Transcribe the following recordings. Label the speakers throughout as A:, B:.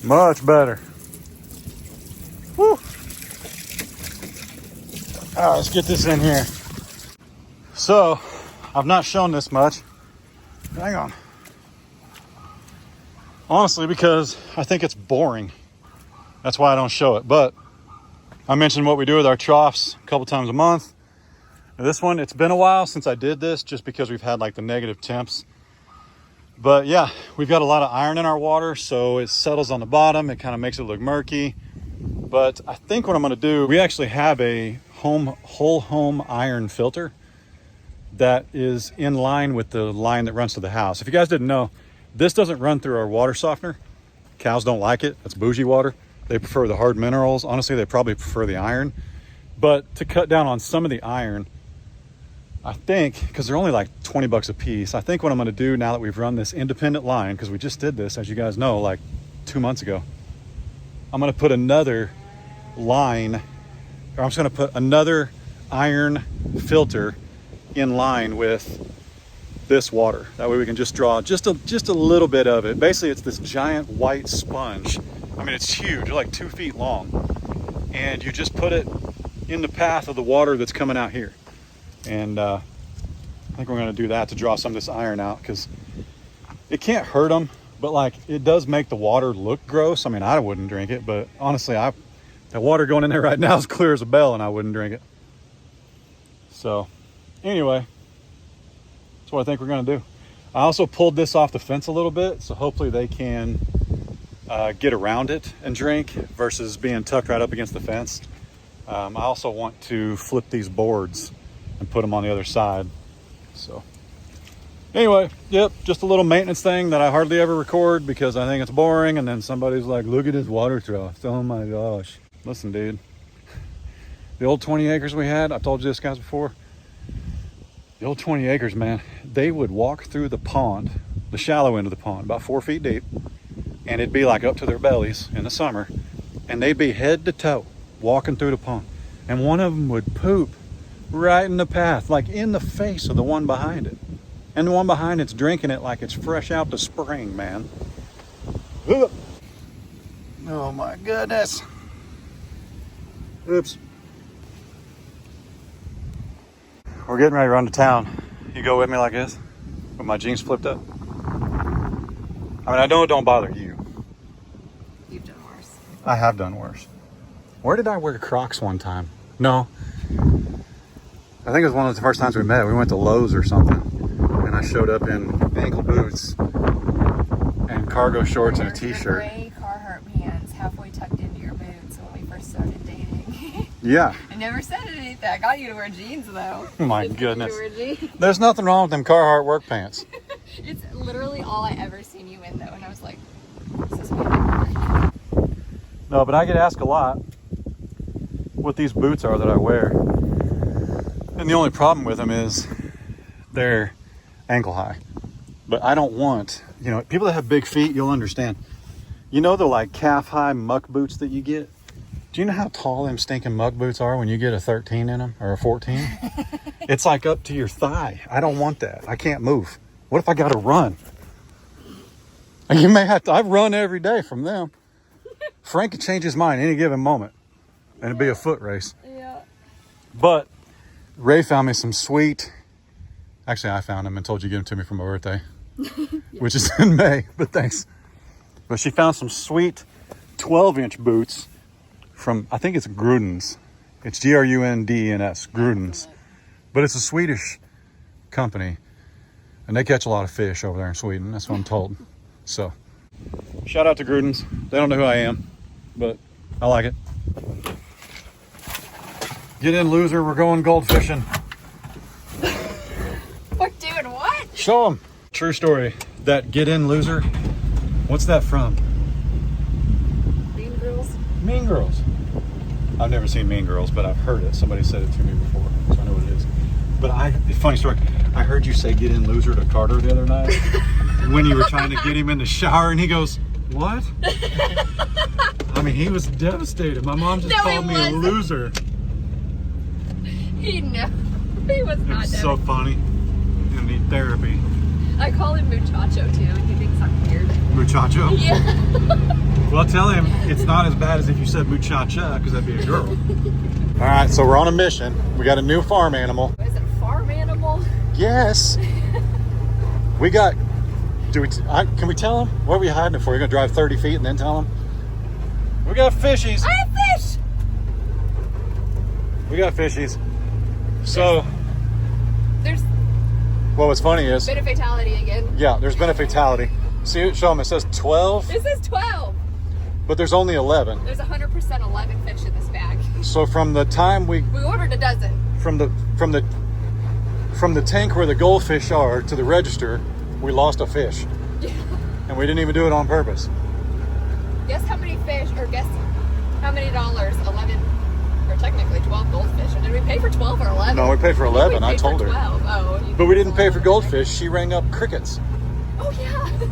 A: Much better. Woo. All right, let's get this in here. So, I've not shown this much. Hang on. Honestly, because I think it's boring. That's why I don't show it. But I mentioned what we do with our troughs a couple times a month. Now this one, it's been a while since I did this just because we've had like the negative temps. But yeah, we've got a lot of iron in our water, so it settles on the bottom. It kind of makes it look murky. But I think what I'm going to do, we actually have a whole home iron filter that is in line with the line that runs to the house. If you guys didn't know, this doesn't run through our water softener. Cows don't like it. That's bougie water. They prefer the hard minerals. Honestly, they probably prefer the iron. But to cut down on some of the iron, I think, because they're only like 20 bucks a piece, I think what I'm going to do now that we've run this independent line, because we just did this, as you guys know, like 2 months ago, I'm going to put another line, or I'm just going to put another iron filter in line with this water. That way we can just draw just a little bit of it. Basically, it's this giant white sponge. I mean, it's huge, like 2 feet long. And you just put it in the path of the water that's coming out here. And I think we're going to do that to draw some of this iron out, because it can't hurt them, but like it does make the water look gross. I mean, I wouldn't drink it, but honestly, the water going in there right now is clear as a bell, and I wouldn't drink it. So anyway, that's what I think we're going to do. I also pulled this off the fence a little bit, so hopefully they can get around it and drink versus being tucked right up against the fence. I also want to flip these boards and put them on the other side. So anyway, yep, just a little maintenance thing that I hardly ever record because I think it's boring, and then somebody's like, look at his water troughs. Oh my gosh. Listen, dude, the old 20 acres we had, I've told you this guys before, the old 20 acres, man, they would walk through the pond, the shallow end of the pond, about 4 feet deep, and it'd be like up to their bellies in the summer, and they'd be head to toe walking through the pond, and one of them would poop right in the path, like in the face of the one behind it, and the one behind it's drinking it like it's fresh out the spring, man. Ugh. Oh my goodness. Oops. We're getting ready to run to town. You go with me like this with my jeans flipped up? I mean, I know it don't bother you.
B: You've done worse.
A: I have done worse. Where did I wear Crocs one time? No. I think it was one of the first times we met. We went to Lowe's or something, and I showed up in ankle boots and cargo shorts and a t-shirt.
B: Gray Carhartt pants halfway tucked into your boots when we first started dating.
A: Yeah.
B: I never said anything. I got you to wear jeans though.
A: My goodness.
B: You wear jeans.
A: There's nothing wrong with them Carhartt work pants.
B: It's literally all I ever seen you in though, and I was like, this is weird.
A: No, but I get asked a lot what these boots are that I wear. And the only problem with them is they're ankle high. But I don't want, people that have big feet, you'll understand. You know the like calf high muck boots that you get? Do you know how tall them stinking muck boots are when you get a 13 in them or a 14? It's like up to your thigh. I don't want that. I can't move. What if I got to run? You may have to. I run every day from them. Frank could change his mind any given moment, and it'd be a foot race.
B: Yeah.
A: But Ray found me some sweet. Actually, I found them and told you to give them to me for my birthday, which is in May. But thanks. But she found some sweet 12-inch boots from, I think it's Gruden's. It's Grundns, Gruden's. But it's a Swedish company, and they catch a lot of fish over there in Sweden. That's what I'm told. So, shout out to Gruden's. They don't know who I am, but I like it. Get in, loser. We're going gold fishing.
B: We're doing what?
A: Show them. True story. That get in, loser. What's that from?
B: Mean Girls.
A: Mean Girls. I've never seen Mean Girls, but I've heard it. Somebody said it to me before, so I know what it is. But funny story. I heard you say "get in, loser" to Carter the other night when you were trying to get him in the shower, and he goes, "What?" I mean, he was devastated. My mom just called me a loser.
B: He was not.
A: It's so funny. You need therapy.
B: I call him muchacho too, and he thinks I'm weird.
A: Muchacho?
B: Yeah.
A: Well, tell him it's not as bad as if you said muchacha, because that'd be a girl. All right, so we're on a mission. We got a new farm animal.
B: Is it a farm animal?
A: Yes. We got, can we tell him? What are we hiding it for? You're gonna drive 30 feet and then tell him? We got fishies.
B: I have fish!
A: We got fishies. So,
B: There's
A: well, what's funny is,
B: been a fatality again.
A: yeah, there's been a fatality. See, show him, it says 12,
B: This is 12.
A: but there's only 11.
B: There's 100% 11 fish in this bag.
A: So from the time we
B: ordered a dozen.
A: from the tank where the goldfish are to the register, we lost a fish.
B: Yeah.
A: And we didn't even do it on purpose.
B: Guess how many fish, or guess how many dollars 11, or technically 12 goldfish. Or did we pay for 12 or 11?
A: No, we paid for 11, I
B: paid
A: told
B: for
A: her.
B: 12. Oh,
A: But we didn't pay for goldfish, she rang up crickets.
B: Oh, yeah.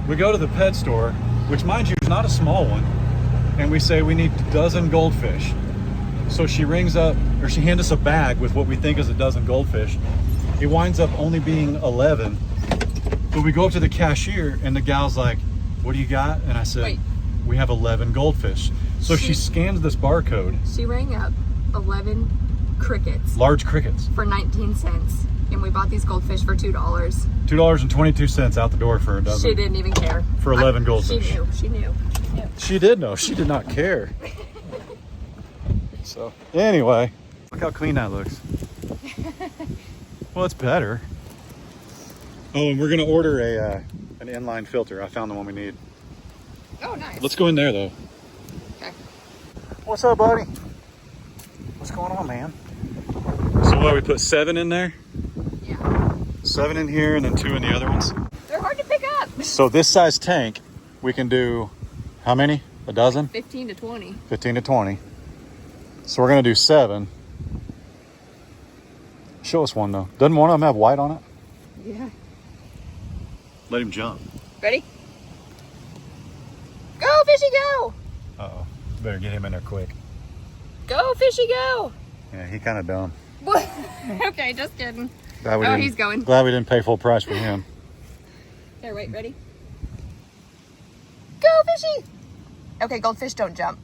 A: We go to the pet store, which mind you is not a small one, and we say we need a dozen goldfish. So she rings up, or she hands us a bag with what we think is a dozen goldfish. It winds up only being 11. But we go up to the cashier and the gal's like, what do you got? And I said,
B: Wait.
A: We have 11 goldfish. So she scans this barcode.
B: She rang up 11 crickets
A: Large crickets.
B: for 19 cents. And we bought these goldfish for $2.
A: $2.22 out the door for a dozen.
B: She didn't even care.
A: For 11 goldfish.
B: She knew. She knew. Yeah.
A: She did know. She did not care. So anyway, look how clean that looks. Well, it's better. Oh, and we're gonna order an inline filter. I found the one we need.
B: Oh, nice.
A: Let's go in there though.
B: Okay.
A: What's up, buddy? What's going on, man? So what, we put 7 in there?
B: Yeah.
A: 7 in here and then 2 in the other ones.
B: They're hard to pick up.
A: So this size tank, we can do how many? A dozen?
B: 15 to 20.
A: 15 to 20. So we're gonna do 7. Show us one though. Doesn't one of them have white on it?
B: Yeah.
A: Let him jump.
B: Ready? Go, fishy, go!
A: Uh-oh. Better get him in there quick.
B: Go, fishy, go!
A: Yeah, he kind of dumb.
B: Okay, just kidding.
A: Glad we
B: Oh,
A: didn't-
B: he's going.
A: Glad we didn't pay full price for him.
B: Here, wait, ready? Go, fishy! Okay, goldfish don't jump.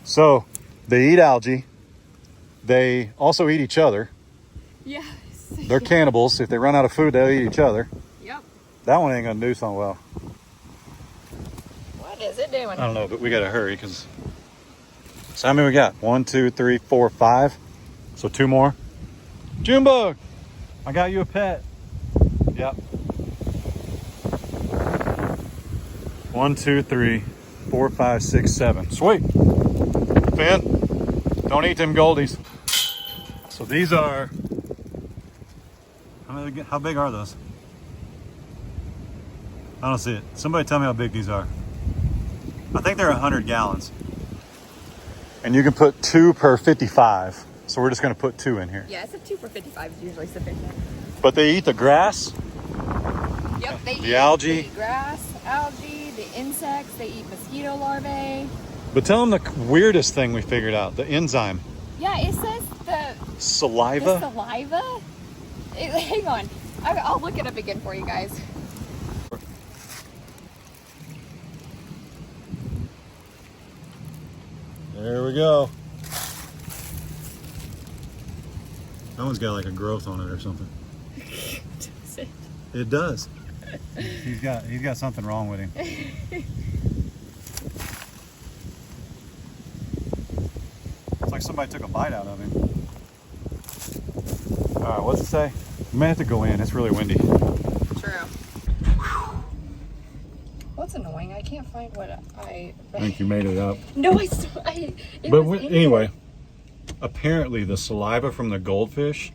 A: So, they eat algae. They also eat each other.
B: Yes.
A: They're cannibals. If they run out of food, they'll eat each other.
B: Yep.
A: That one ain't gonna do so well.
B: What is it doing?
A: I don't know, but we gotta hurry because. So how many we got? 1, 2, 3, 4, 5. So 2 more. Junebug, I got you a pet. Yep. 1, 2, 3, 4, 5, 6, 7. Sweet. Finn, don't eat them goldies. So these are. How big are those? I don't see it. Somebody tell me how big these are. I think they're 100 gallons. And you can put 2 per 55. So we're just gonna put 2 in here.
B: Yeah, it's a 2 for 55 is usually sufficient.
A: But they eat the grass,
B: Yep, they
A: the
B: eat
A: algae.
B: the grass, algae, the insects, they eat mosquito larvae.
A: But tell them the weirdest thing we figured out, the enzyme.
B: Yeah, it says the
A: Saliva?
B: saliva? Hang on. I'll look it up again for you guys.
A: There we go. That one's got like a growth on it or something. It does. He's got something wrong with him. It's like somebody took a bite out of him. All right, what's it say? We may have to go in. It's really windy.
B: True. What's annoying? I can't find what
A: I think you made it up.
B: No, it
A: But
B: was in
A: anyway, apparently the saliva from the goldfish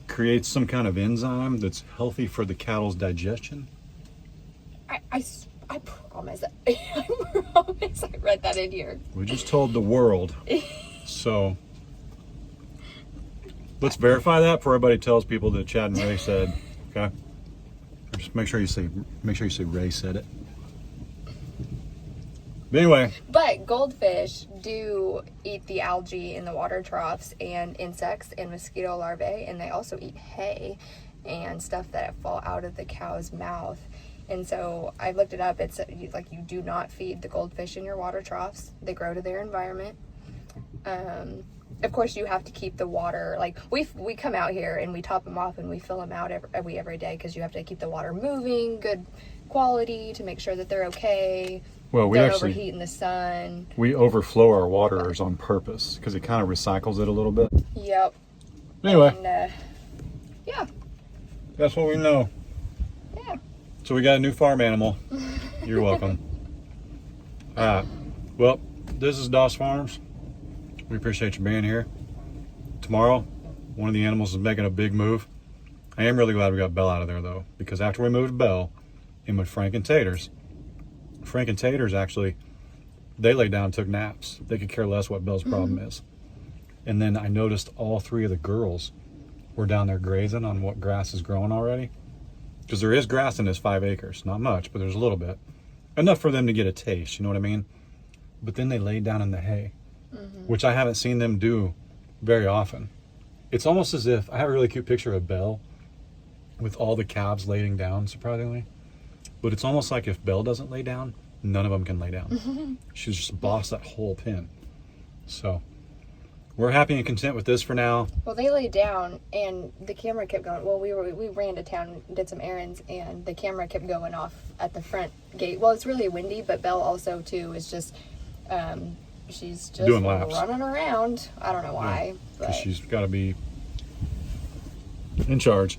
A: creates some kind of enzyme that's healthy for the cattle's digestion.
B: I promise. I promise I read that in here.
A: We just told the world. So let's verify that before everybody tells people that Chad and Ray said. Okay. Just make sure you say Ray said it. But anyway.
B: But goldfish do eat the algae in the water troughs and insects and mosquito larvae, and they also eat hay and stuff that fall out of the cow's mouth. And so I looked it up. It's like you do not feed the goldfish in your water troughs. They grow to their environment. Of course, you have to keep the water, like we come out here and we top them off and we fill them out every day, because you have to keep the water moving, good quality, to make sure that they're okay.
A: Well, we
B: don't
A: actually
B: overheat in the sun.
A: we overflow our waterers on purpose because it kind of recycles it a little bit.
B: Yep.
A: Anyway,
B: And, yeah.
A: that's what we know.
B: Yeah.
A: So we got a new farm animal. You're welcome. All right. Well, this is Doss Farms. We appreciate you being here. Tomorrow, one of the animals is making a big move. I am really glad we got Belle out of there, though, because after we moved Belle in with Frank and Taters, Frank and Taters actually, they laid down and took naps. They could care less what Belle's problem is. And then I noticed all three of the girls were down there grazing on what grass is growing already. Because there is grass in this 5 acres. Not much, but there's a little bit. Enough for them to get a taste, you know what I mean? But then they laid down in the hay, which I haven't seen them do very often. It's almost as if, I have a really cute picture of Belle with all the calves laying down, surprisingly. But it's almost like if Belle doesn't lay down, none of them can lay down. She's just bossed that whole pen. So we're happy and content with this for now.
B: Well, they laid down and the camera kept going. Well, we ran to town, did some errands, and the camera kept going off at the front gate. Well, it's really windy, but Belle also too is just she's just
A: Doing laps.
B: running around. I don't know why,
A: Because
B: but
A: she's got to be in charge.